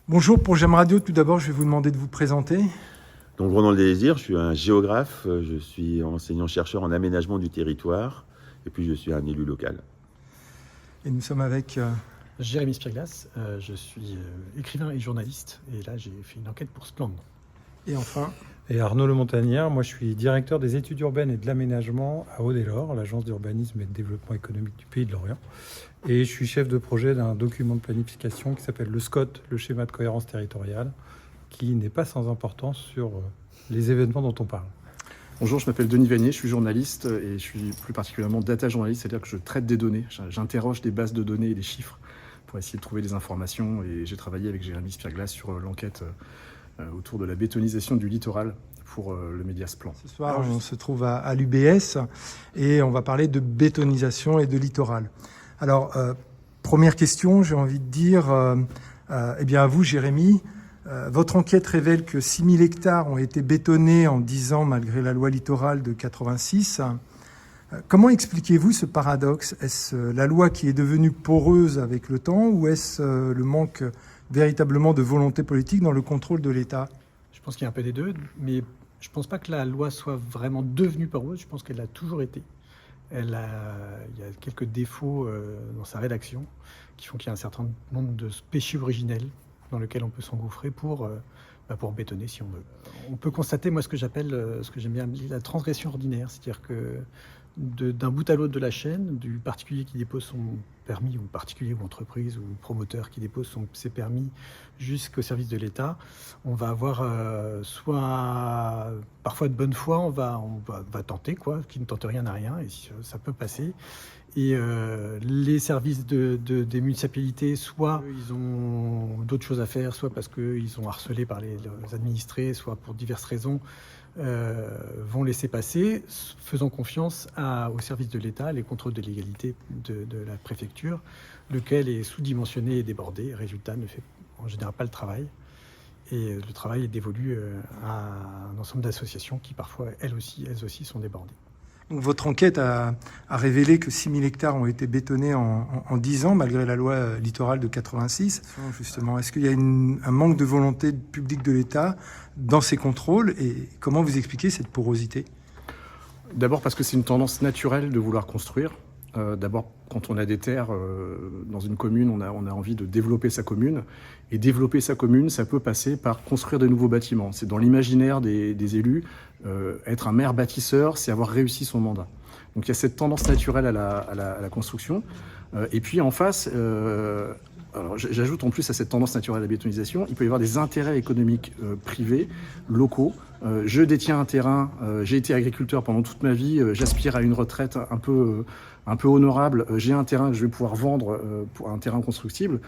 Bonjour, pour GEM Radio, tout d'abord, je vais vous demander de vous présenter. Donc, Ronald Désir, je suis un géographe, je suis enseignant-chercheur en aménagement du territoire, et puis je suis un élu local. Et nous sommes avec... Jérémy Spierglas, je suis écrivain et journaliste, et là j'ai fait une enquête pour Splendid. Et enfin... Et Arnaud Le Montagnard, moi je suis directeur des études urbaines et de l'aménagement à Aude-et-Loire, l'agence d'urbanisme et de développement économique du Pays de Lorient. Et je suis chef de projet d'un document de planification qui s'appelle le SCOT, le schéma de cohérence territoriale, qui n'est pas sans importance sur les événements dont on parle. Bonjour, je m'appelle Denis Vanier, je suis journaliste et je suis plus particulièrement data journaliste, c'est-à-dire que je traite des données, j'interroge des bases de données et des chiffres pour essayer de trouver des informations, et j'ai travaillé avec Jérémy Spierglas sur l'enquête autour de la bétonisation du littoral pour le média Splendid. Ce soir, on se trouve à l'UBS et on va parler de bétonisation et de littoral. Alors, première question, j'ai envie de dire, eh bien à vous Jérémy, votre enquête révèle que 6000 hectares ont été bétonnés en 10 ans malgré la loi littorale de 86. Comment expliquez-vous ce paradoxe? Est-ce la loi qui est devenue poreuse avec le temps, ou est-ce le manque véritablement de volonté politique dans le contrôle de l'État? Je pense qu'il y a un peu des deux, mais je ne pense pas que la loi soit vraiment devenue poreuse, je pense qu'elle l'a toujours été. Il y a quelques défauts dans sa rédaction qui font qu'il y a un certain nombre de péchés originels dans lesquels on peut s'engouffrer pour bétonner si on veut. On peut constater, moi, ce que j'aime bien, la transgression ordinaire, c'est-à-dire que d'un bout à l'autre de la chaîne, du particulier qui dépose son permis, ou particulier ou entreprise ou promoteur qui dépose ses permis jusqu'au service de l'État, on va avoir soit parfois de bonne foi, on va tenter, quoi, qui ne tente rien n'a rien, et ça peut passer. Et les services des municipalités, soit ils ont d'autres choses à faire, soit parce qu'ils sont harcelés par les administrés, soit pour diverses raisons, vont laisser passer, faisant confiance aux services de l'État, les contrôles de légalité de la préfecture, lequel est sous-dimensionné et débordé. Résultat, ne fait en général pas le travail. Et le travail est dévolu à un ensemble d'associations qui parfois, elles aussi sont débordées. Donc, votre enquête a révélé que 6000 hectares ont été bétonnés en 10 ans, malgré la loi littorale de 86. Justement, est-ce qu'il y a un manque de volonté publique de l'État dans ces contrôles, et comment vous expliquez cette porosité? D'abord parce que c'est une tendance naturelle de vouloir construire. D'abord, quand on a des terres dans une commune, on a envie de développer sa commune. Et développer sa commune, ça peut passer par construire de nouveaux bâtiments. C'est dans l'imaginaire des élus. Être un maire bâtisseur, c'est avoir réussi son mandat. Donc il y a cette tendance naturelle à la construction. Et puis en face, alors j'ajoute en plus à cette tendance naturelle à la bétonisation, il peut y avoir des intérêts économiques privés, locaux. Je détiens un terrain, j'ai été agriculteur pendant toute ma vie, j'aspire à une retraite un peu honorable, j'ai un terrain que je vais pouvoir vendre pour un terrain constructible.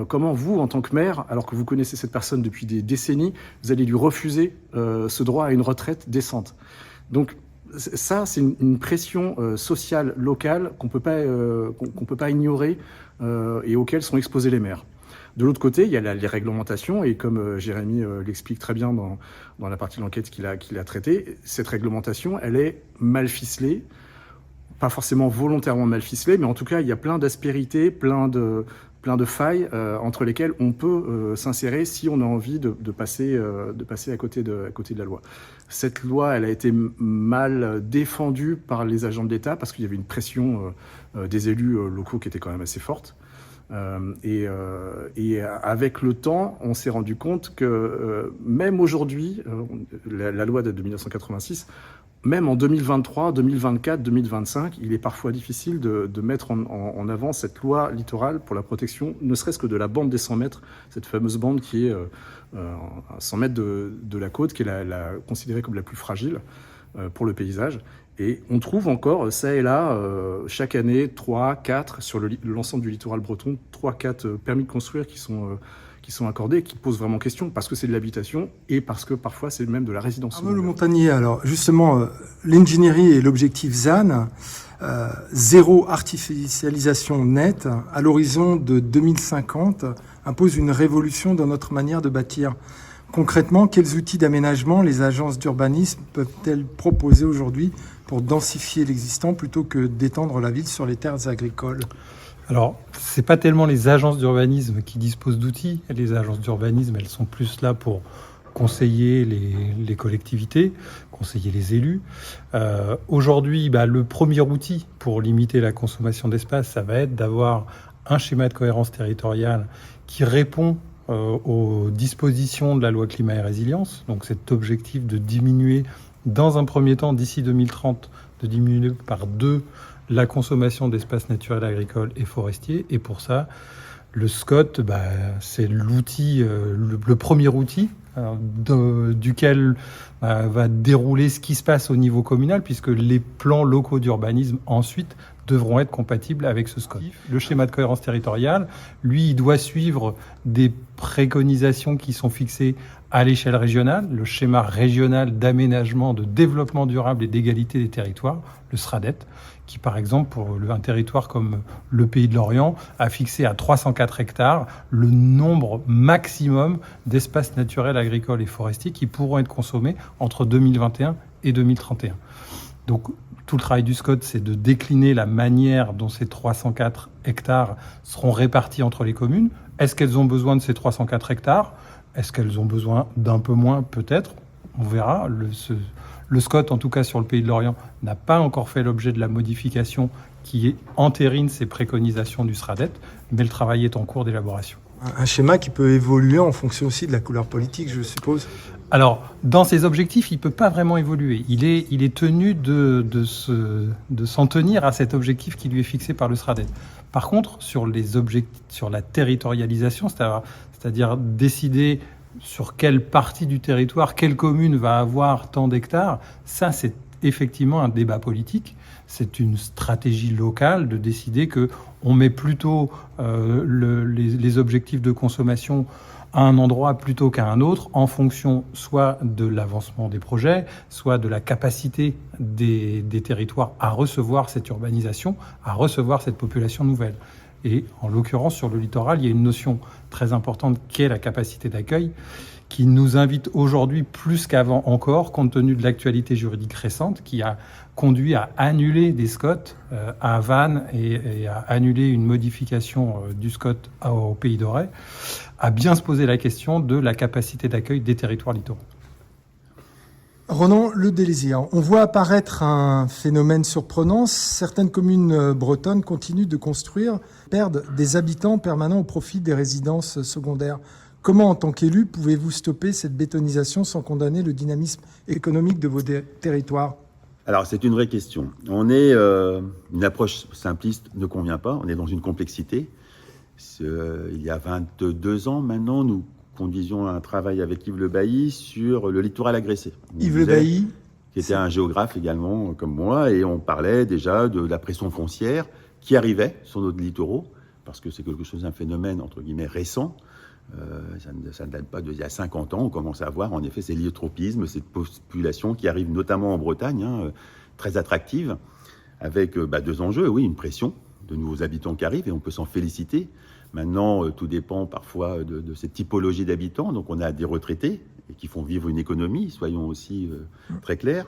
Comment vous, en tant que maire, alors que vous connaissez cette personne depuis des décennies, vous allez lui refuser ce droit à une retraite décente? Donc ça, c'est une pression sociale locale qu'on peut pas ignorer et auxquelles sont exposés les maires. De l'autre côté, il y a les réglementations, et comme Jérémy l'explique très bien dans la partie de l'enquête qu'il a traitée, cette réglementation, elle est mal ficelée, pas forcément volontairement mal ficelée, mais en tout cas, il y a plein d'aspérités, plein de failles entre lesquelles on peut s'insérer si on a envie de passer à côté de la loi. Cette loi, elle a été mal défendue par les agents de l'État parce qu'il y avait une pression des élus locaux qui était quand même assez forte. Et avec le temps, on s'est rendu compte que même aujourd'hui, la loi date de 1986, même en 2023, 2024, 2025, il est parfois difficile de mettre en avant cette loi littorale pour la protection, ne serait-ce que de la bande des 100 mètres, cette fameuse bande qui est à 100 mètres de la côte, qui est considérée comme la plus fragile pour le paysage. Et on trouve encore, ça et là, chaque année, 3, 4, sur l'ensemble du littoral breton, 3, 4 permis de construire qui sont accordés, qui posent vraiment question, parce que c'est de l'habitation et parce que parfois c'est même de la résidence. Arnaud Le Montagnard, alors justement, l'ingénierie et l'objectif ZAN, zéro artificialisation nette, à l'horizon de 2050, impose une révolution dans notre manière de bâtir. Concrètement, quels outils d'aménagement les agences d'urbanisme peuvent-elles proposer aujourd'hui pour densifier l'existant plutôt que d'étendre la ville sur les terres agricoles? Alors, c'est pas tellement les agences d'urbanisme qui disposent d'outils. Les agences d'urbanisme, elles sont plus là pour conseiller les collectivités, conseiller les élus. Aujourd'hui, le premier outil pour limiter la consommation d'espace, ça va être d'avoir un schéma de cohérence territoriale qui répond aux dispositions de la loi climat et résilience. Donc cet objectif de diminuer, dans un premier temps, d'ici 2030, de diminuer par 2 la consommation d'espaces naturels, agricoles et forestiers. Et pour ça, le SCOT, c'est l'outil, le premier outil duquel va dérouler ce qui se passe au niveau communal, puisque les plans locaux d'urbanisme ensuite devront être compatibles avec ce SCOT. Le schéma de cohérence territoriale, lui, il doit suivre des préconisations qui sont fixées à l'échelle régionale, le schéma régional d'aménagement, de développement durable et d'égalité des territoires, le SRADET, qui par exemple pour un territoire comme le Pays de Lorient a fixé à 304 hectares le nombre maximum d'espaces naturels, agricoles et forestiers qui pourront être consommés entre 2021 et 2031. Donc tout le travail du SCOT, c'est de décliner la manière dont ces 304 hectares seront répartis entre les communes. Est-ce qu'elles ont besoin de ces 304 hectares ? Est-ce qu'elles ont besoin d'un peu moins ? Peut-être, on verra. Le SCOT, en tout cas sur le Pays de Lorient, n'a pas encore fait l'objet de la modification qui entérine ces préconisations du SRADET, mais le travail est en cours d'élaboration. Un schéma qui peut évoluer en fonction aussi de la couleur politique, je suppose. Alors, dans ses objectifs, il ne peut pas vraiment évoluer. Il est tenu de s'en tenir à cet objectif qui lui est fixé par le SRADET. Par contre, sur la territorialisation, c'est-à-dire décider sur quelle partie du territoire, quelle commune va avoir tant d'hectares, ça c'est effectivement un débat politique. C'est une stratégie locale de décider qu'on met plutôt les objectifs de consommation à un endroit plutôt qu'à un autre, en fonction soit de l'avancement des projets, soit de la capacité des territoires à recevoir cette urbanisation, à recevoir cette population nouvelle. Et en l'occurrence, sur le littoral, il y a une notion très importante qui est la capacité d'accueil, qui nous invite aujourd'hui plus qu'avant encore, compte tenu de l'actualité juridique récente, qui a conduit à annuler des SCOT à Vannes et à annuler une modification du SCOT au Pays d'Auray, à bien se poser la question de la capacité d'accueil des territoires littoraux. Ronan Le Délésier, on voit apparaître un phénomène surprenant. Certaines communes bretonnes continuent de construire, perdent des habitants permanents au profit des résidences secondaires. Comment, en tant qu'élu, pouvez-vous stopper cette bétonisation sans condamner le dynamisme économique de vos territoires ? Alors, c'est une vraie question. Une approche simpliste ne convient pas. On est dans une complexité. Il y a 22 ans maintenant, nous conduisions un travail avec Yves Le Bailly sur le littoral agressé. Yves Le Bailly, qui était un géographe également comme moi, et on parlait déjà de la pression foncière qui arrivait sur nos littoraux, parce que c'est quelque chose, un phénomène entre guillemets récent. Ça ne date pas d'il y a 50 ans. On commence à voir en effet ces l'héliotropisme, cette population qui arrive notamment en Bretagne, très attractive, avec 2 enjeux. Oui, une pression de nouveaux habitants qui arrivent, et on peut s'en féliciter. Maintenant, tout dépend parfois de cette typologie d'habitants. Donc on a des retraités et qui font vivre une économie, soyons aussi très clairs,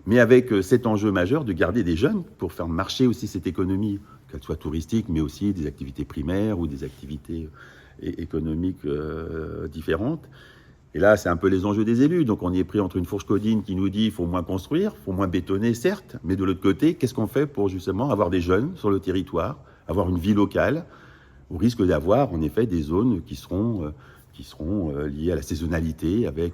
mais avec cet enjeu majeur de garder des jeunes pour faire marcher aussi cette économie, qu'elle soit touristique, mais aussi des activités primaires ou des activités économiques différentes. Et là, c'est un peu les enjeux des élus. Donc on y est pris entre une fourche codine qui nous dit qu'il faut moins construire, il faut moins bétonner, certes, mais de l'autre côté, qu'est-ce qu'on fait pour justement avoir des jeunes sur le territoire, avoir une vie locale, au risque d'avoir en effet des zones qui seront liées à la saisonnalité, avec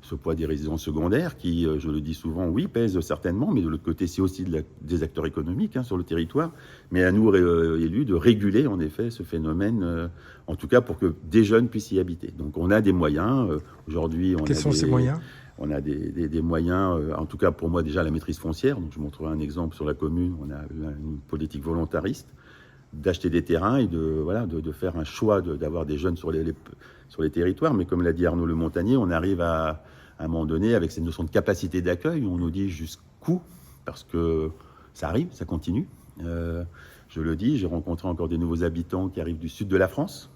ce poids des résidences secondaires qui, je le dis souvent, oui, pèsent certainement, mais de l'autre côté, c'est aussi des acteurs économiques sur le territoire. Mais à nous, élus, de réguler en effet ce phénomène, en tout cas pour que des jeunes puissent y habiter. Donc on a des moyens. Aujourd'hui, quels sont ces moyens ? On a des moyens, en tout cas pour moi déjà la maîtrise foncière. Donc je montrerai un exemple sur la commune. On a une politique volontariste d'acheter des terrains et de faire un choix d'avoir des jeunes sur les territoires. Mais comme l'a dit Arnaud Le Montagnier, on arrive à un moment donné avec cette notion de capacité d'accueil, on nous dit jusqu'où, parce que ça arrive, ça continue. Je le dis, j'ai rencontré encore des nouveaux habitants qui arrivent du sud de la France,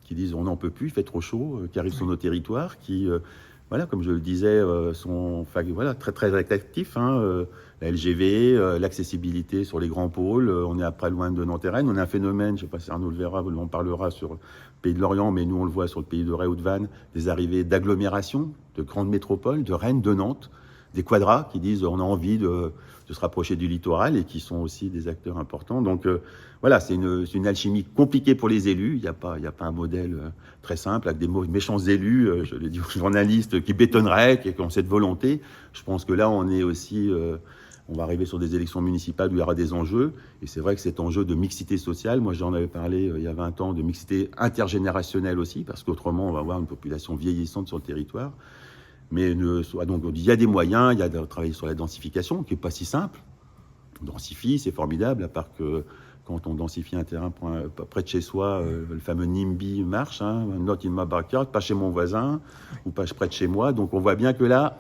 qui disent on n'en peut plus, il fait trop chaud, qui arrivent sur nos territoires, qui voilà, comme je le disais, sont très, très actifs. La LGV, l'accessibilité sur les grands pôles. On est après loin de Nantes-Rennes. On a un phénomène, je ne sais pas si Arnaud le verra, on parlera sur le pays de Lorient, mais nous on le voit sur le pays de Ré-Haute-Vannes, des arrivées d'agglomérations, de grandes métropoles, de Rennes, de Nantes, des quadras qui disent on a envie de se rapprocher du littoral et qui sont aussi des acteurs importants. Donc voilà, c'est une alchimie compliquée pour les élus. Il n'y a pas un modèle très simple avec des méchants élus, je le dis aux journalistes, qui bétonneraient, qui ont cette volonté. Je pense que là, on est aussi... on va arriver sur des élections municipales où il y aura des enjeux. Et c'est vrai que cet enjeu de mixité sociale, moi j'en avais parlé il y a 20 ans, de mixité intergénérationnelle aussi, parce qu'autrement on va avoir une population vieillissante sur le territoire. Mais donc il y a des moyens, il y a de travailler sur la densification, qui n'est pas si simple. On densifie, c'est formidable, à part que quand on densifie un terrain près de chez soi, le fameux NIMBY marche, not in my backyard, pas chez mon voisin, ou pas près de chez moi. Donc on voit bien que là,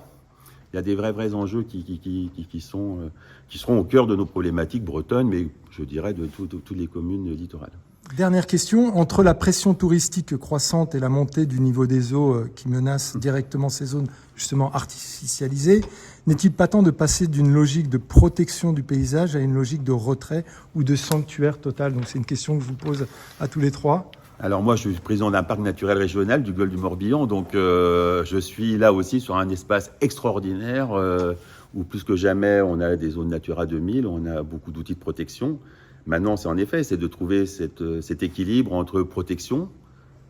il y a des vrais enjeux qui seront au cœur de nos problématiques bretonnes, mais je dirais de toutes les communes littorales. Dernière question, entre la pression touristique croissante et la montée du niveau des eaux qui menace directement ces zones justement artificialisées, n'est-il pas temps de passer d'une logique de protection du paysage à une logique de retrait ou de sanctuaire total? Donc c'est une question que je vous pose à tous les trois. Alors moi, je suis président d'un parc naturel régional du Golfe du Morbihan, donc je suis là aussi sur un espace extraordinaire où plus que jamais, on a des zones Natura 2000, on a beaucoup d'outils de protection. Maintenant, c'est de trouver cet équilibre entre protection,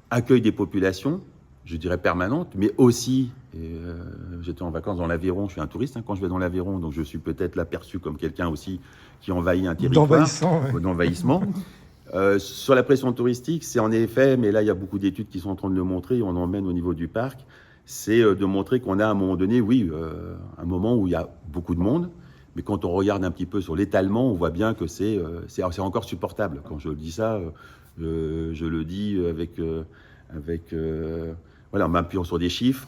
accueil des populations, je dirais permanente, mais aussi, j'étais en vacances dans l'Aveyron, je suis un touriste quand je vais dans l'Aveyron, donc je suis peut-être là perçu comme quelqu'un aussi qui envahit un territoire. D'envahissement. Sur la pression touristique, c'est en effet, mais là il y a beaucoup d'études qui sont en train de le montrer, on emmène au niveau du parc, c'est de montrer qu'on a à un moment donné, un moment où il y a beaucoup de monde, mais quand on regarde un petit peu sur l'étalement, on voit bien que c'est encore supportable. Quand je dis ça, je le dis en m'appuyant sur des chiffres.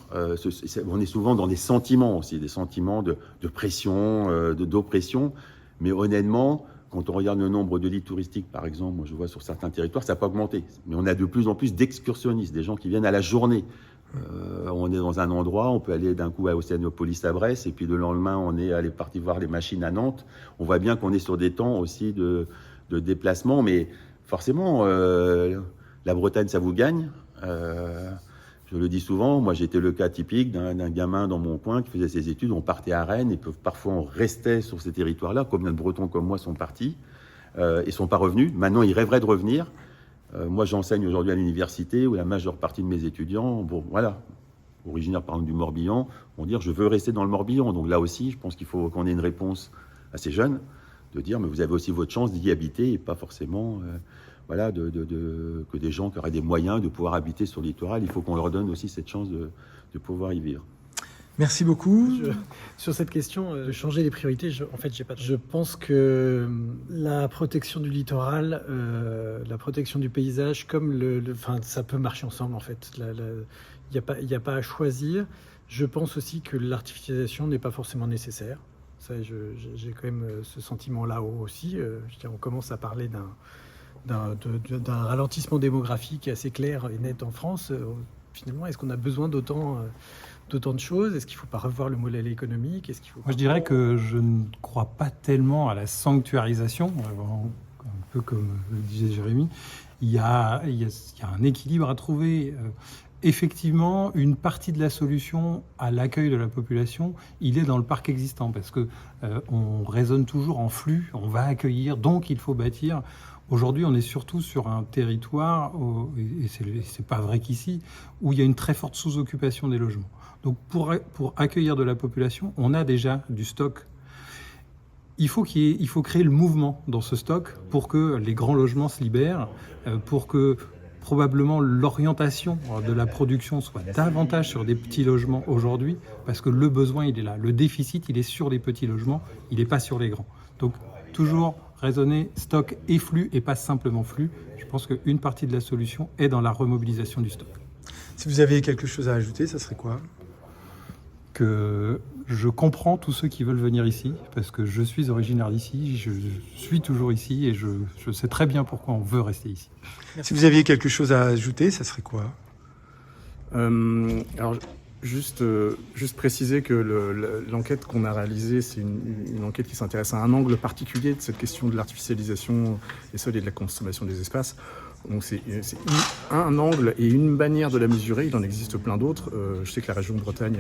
On est souvent dans des sentiments aussi, des sentiments de pression, d'oppression, mais honnêtement, quand on regarde le nombre de lits touristiques, par exemple, moi je vois sur certains territoires, ça n'a pas augmenté. Mais on a de plus en plus d'excursionnistes, des gens qui viennent à la journée. On est dans un endroit, on peut aller d'un coup à Océanopolis à Brest, et puis le lendemain, on est parti voir les machines à Nantes. On voit bien qu'on est sur des temps aussi de déplacement, mais forcément, la Bretagne, ça vous gagne. Je le dis souvent, moi j'étais le cas typique d'un gamin dans mon coin qui faisait ses études, on partait à Rennes, et parfois on restait sur ces territoires-là. Combien de Bretons comme moi sont partis et sont pas revenus? Maintenant, ils rêveraient de revenir. Moi, j'enseigne aujourd'hui à l'université où la majeure partie de mes étudiants, originaires par exemple du Morbihan, vont dire je veux rester dans le Morbihan. Donc là aussi, je pense qu'il faut qu'on ait une réponse à ces jeunes, de dire mais vous avez aussi votre chance d'y habiter et pas forcément que des gens qui auraient des moyens de pouvoir habiter sur le littoral. Il faut qu'on leur donne aussi cette chance de pouvoir y vivre. Merci beaucoup. Sur cette question de changer les priorités, je pense que la protection du littoral, la protection du paysage, comme ça peut marcher ensemble en fait. Il n'y a pas à choisir. Je pense aussi que l'artificialisation n'est pas forcément nécessaire. Ça, j'ai quand même ce sentiment-là aussi. On commence à parler d'un ralentissement démographique assez clair et net en France. Finalement, est-ce qu'on a besoin d'autant de choses? Est-ce qu'il ne faut pas revoir le modèle économique? Moi, je dirais que je ne crois pas tellement à la sanctuarisation, un peu comme le disait Jérémy. Il y a un équilibre à trouver. Effectivement, une partie de la solution à l'accueil de la population, il est dans le parc existant, parce que on raisonne toujours en flux, on va accueillir, donc il faut bâtir. Aujourd'hui, on est surtout sur un territoire, et c'est pas vrai qu'ici, où il y a une très forte sous-occupation des logements. Donc pour accueillir de la population, on a déjà du stock. Il faut créer le mouvement dans ce stock pour que les grands logements se libèrent, pour que probablement l'orientation de la production soit davantage sur des petits logements aujourd'hui, parce que le besoin, il est là. Le déficit, il est sur les petits logements, il n'est pas sur les grands. Donc toujours raisonner stock et flux, et pas simplement flux. Je pense qu'une partie de la solution est dans la remobilisation du stock. Si vous aviez quelque chose à ajouter, ça serait quoi? Que je comprends tous ceux qui veulent venir ici, parce que je suis originaire d'ici, je suis toujours ici, et je sais très bien pourquoi on veut rester ici. Si vous aviez quelque chose à ajouter, ça serait quoi? Alors, Juste préciser que l'enquête qu'on a réalisée, c'est une enquête qui s'intéresse à un angle particulier de cette question de l'artificialisation des sols et de la consommation des espaces. Donc c'est un angle et une manière de la mesurer, il en existe plein d'autres. Je sais que la région de Bretagne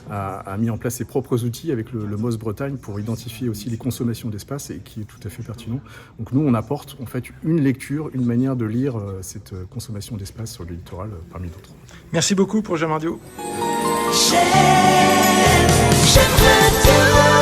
a mis en place ses propres outils avec le MOS Bretagne pour identifier aussi les consommations d'espace et qui est tout à fait pertinent. Donc nous, on apporte en fait une lecture, une manière de lire cette consommation d'espace sur le littoral parmi d'autres. Merci beaucoup pour Jam Radio. J'aime Radio.